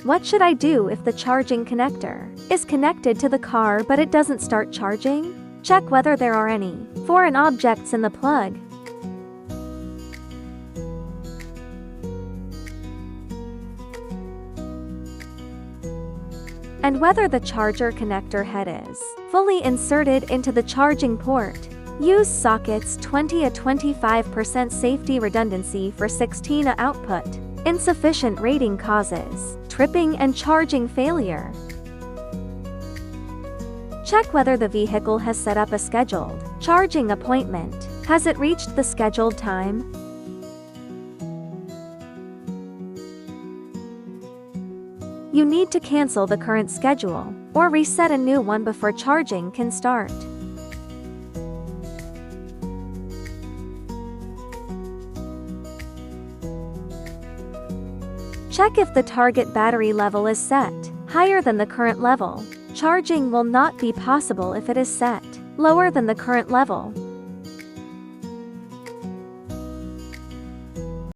What should I do if the charging connector is connected to the car but it doesn't start charging? Check whether there are any foreign objects in the plug. And whether the charger connector head is fully inserted into the charging port. Use sockets 20–25% safety redundancy for 16A output. Insufficient rating causes tripping and charging failure. Check whether the vehicle has set up a scheduled charging appointment. Has it reached the scheduled time? You need to cancel the current schedule or reset a new one before charging can start. Check if the target battery level is set higher than the current level. Charging will not be possible if it is set lower than the current level.